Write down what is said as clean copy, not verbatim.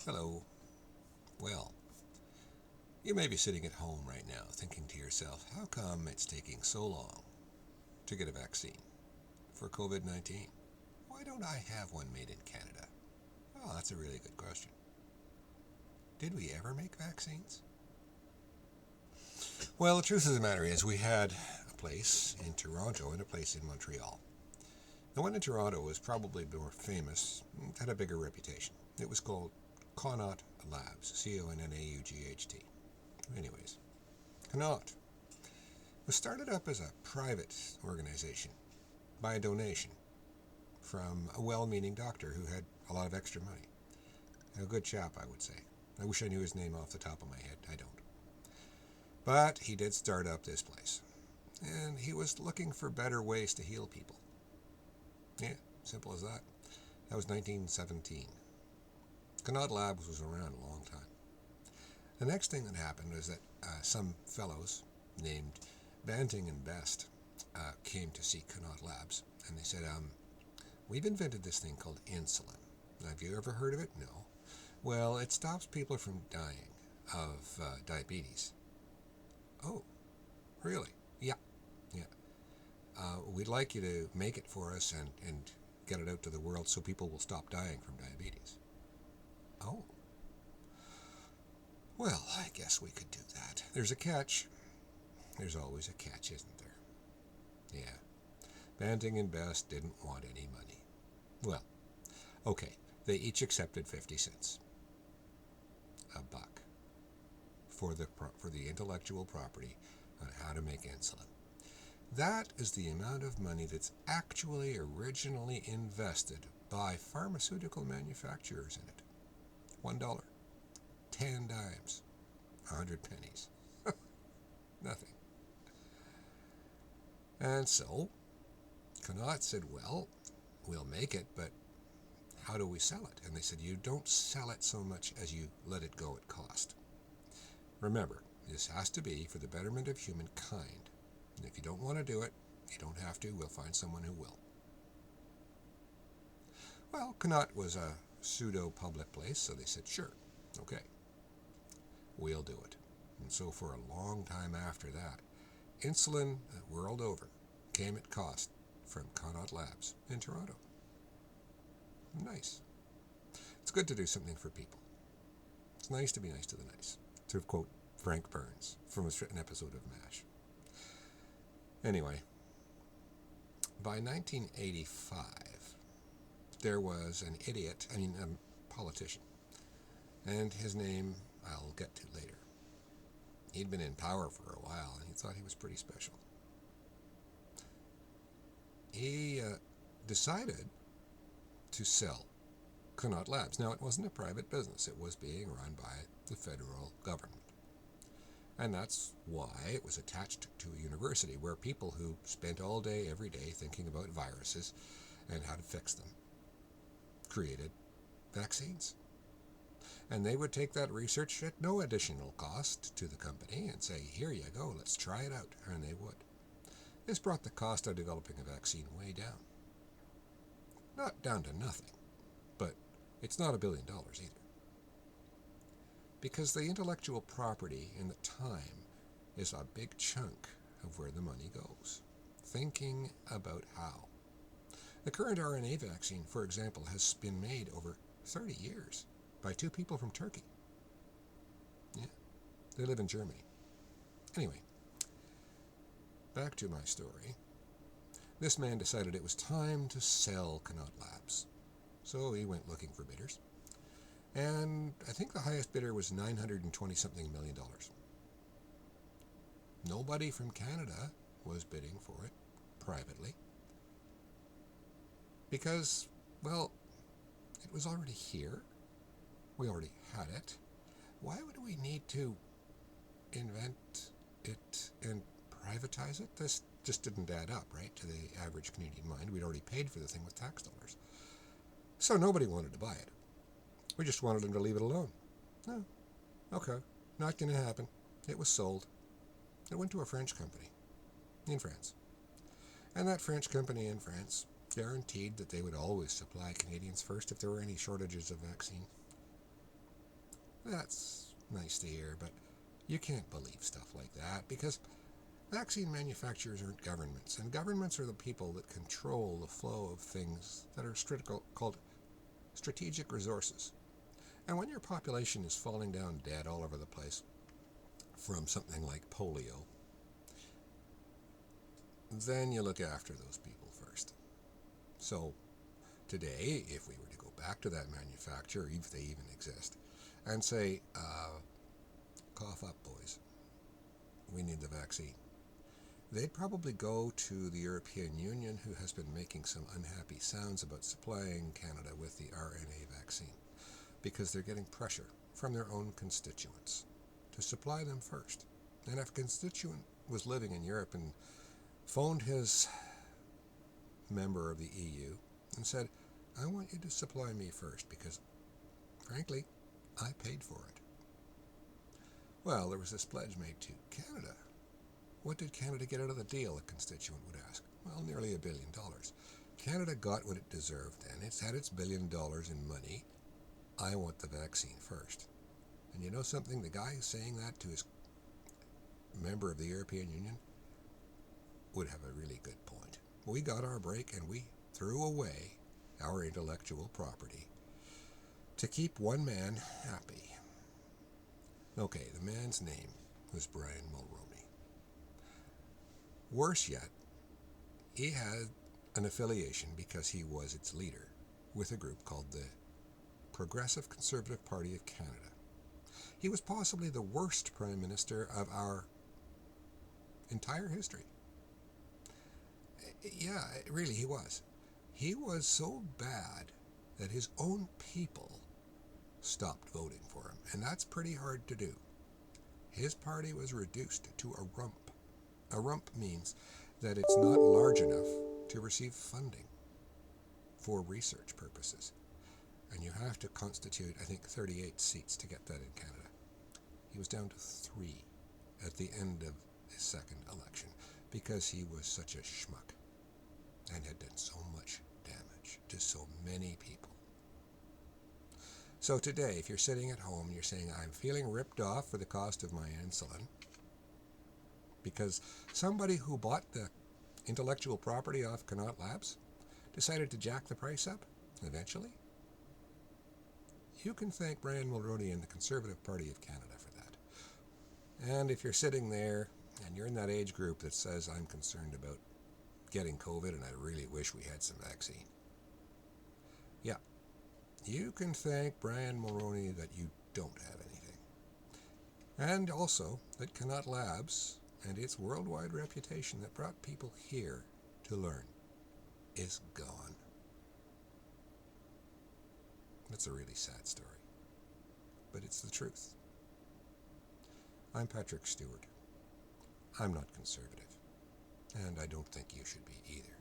Hello. Well, you may be sitting at home right now thinking to yourself, how come it's taking so long to get a vaccine for COVID 19? Why don't I have one made in Canada? Well, that's a really good question. Did we ever make vaccines? Well, the truth of the matter is, we had a place in Toronto and a place in Montreal. The one in Toronto was probably more famous, had a bigger reputation. It was called Connaught Labs, Connaught. Anyways, Connaught was started up as a private organization by a donation from a well-meaning doctor who had a lot of extra money. A good chap, I would say. I wish I knew his name off the top of my head. I don't. But he did start up this place. And he was looking for better ways to heal people. Yeah, simple as that. That was 1917. Connaught Labs was around a long time. The next thing that happened was that some fellows named Banting and Best came to see Connaught Labs. And they said, we've invented this thing called insulin. Have you ever heard of it? No. Well, it stops people from dying of diabetes. Oh, really? Yeah, yeah. We'd like you to make it for us and get it out to the world so people will stop dying from diabetes. Oh, well, I guess we could do that. There's a catch. There's always a catch, isn't there? Yeah. Banting and Best didn't want any money. Well, okay, they each accepted 50 cents. A buck. For the intellectual property on how to make insulin. That is the amount of money that's actually originally invested by pharmaceutical manufacturers in it. $1, 10 dimes, 100 pennies. Nothing. And so, Connaught said, well, we'll make it, but how do we sell it? And they said, you don't sell it so much as you let it go at cost. Remember, this has to be for the betterment of humankind. And if you don't want to do it, you don't have to. We'll find someone who will. Well, Connaught was a pseudo-public place, so they said, sure, okay, we'll do it. And so for a long time after that, insulin, the world over, came at cost from Connaught Labs in Toronto. Nice. It's good to do something for people. It's nice to be nice to the nice, to quote Frank Burns from an episode of MASH. Anyway, by 1985, there was an a politician, and his name I'll get to later. He'd been in power for a while, and he thought he was pretty special. He decided to sell Connaught Labs. Now, it wasn't a private business. It was being run by the federal government. And that's why it was attached to a university where people who spent all day, every day, thinking about viruses and how to fix them created vaccines. And they would take that research at no additional cost to the company and say, here you go, let's try it out. And they would. This brought the cost of developing a vaccine way down. Not down to nothing, but it's not $1 billion either. Because the intellectual property and the time is a big chunk of where the money goes. Thinking about how. The current RNA vaccine, for example, has been made over 30 years by two people from Turkey. Yeah, they live in Germany. Anyway, back to my story. This man decided it was time to sell Connaught Labs. So he went looking for bidders. And I think the highest bidder was $920-something million. Nobody from Canada was bidding for it privately. Because, well, it was already here. We already had it. Why would we need to invent it and privatize it? This just didn't add up, right, to the average Canadian mind. We'd already paid for the thing with tax dollars. So nobody wanted to buy it. We just wanted them to leave it alone. No. Okay. Not going to happen. It was sold. It went to a French company in France. And that French company in France guaranteed that they would always supply Canadians first if there were any shortages of vaccine. That's nice to hear, but you can't believe stuff like that because vaccine manufacturers aren't governments, and governments are the people that control the flow of things that are called strategic resources. And when your population is falling down dead all over the place from something like polio, then you look after those people first. So today, if we were to go back to that manufacturer, if they even exist, and say, cough up, boys, we need the vaccine, they'd probably go to the European Union, who has been making some unhappy sounds about supplying Canada with the RNA vaccine, because they're getting pressure from their own constituents to supply them first. And if a constituent was living in Europe and phoned his member of the EU and said, I want you to supply me first because, frankly, I paid for it. Well, there was this pledge made to Canada. What did Canada get out of the deal, a constituent would ask? Well, nearly $1 billion. Canada got what it deserved, and it's had its $1 billion in money. I want the vaccine first. And you know something? The guy who's saying that to his member of the European Union would have a really good point. We got our break and we threw away our intellectual property to keep one man happy. Okay, the man's name was Brian Mulroney. Worse yet, he had an affiliation, because he was its leader, with a group called the Progressive Conservative Party of Canada. He was possibly the worst Prime Minister of our entire history. Yeah, really, he was. He was so bad that his own people stopped voting for him, and that's pretty hard to do. His party was reduced to a rump. A rump means that it's not large enough to receive funding for research purposes. And you have to constitute, I think, 38 seats to get that in Canada. He was down to 3 at the end of his second election because he was such a schmuck and had done so much damage to so many people. So today, if you're sitting at home and you're saying, I'm feeling ripped off for the cost of my insulin, because somebody who bought the intellectual property off Connaught Labs decided to jack the price up eventually, you can thank Brian Mulroney and the Conservative Party of Canada for that. And if you're sitting there and you're in that age group that says, I'm concerned about getting COVID and I really wish we had some vaccine, yeah, you can thank Brian Mulroney that you don't have anything. And also that Connaught Labs and its worldwide reputation that brought people here to learn is gone. That's a really sad story, but it's the truth. I'm Patrick Stewart. I'm not conservative, and I don't think you should be either.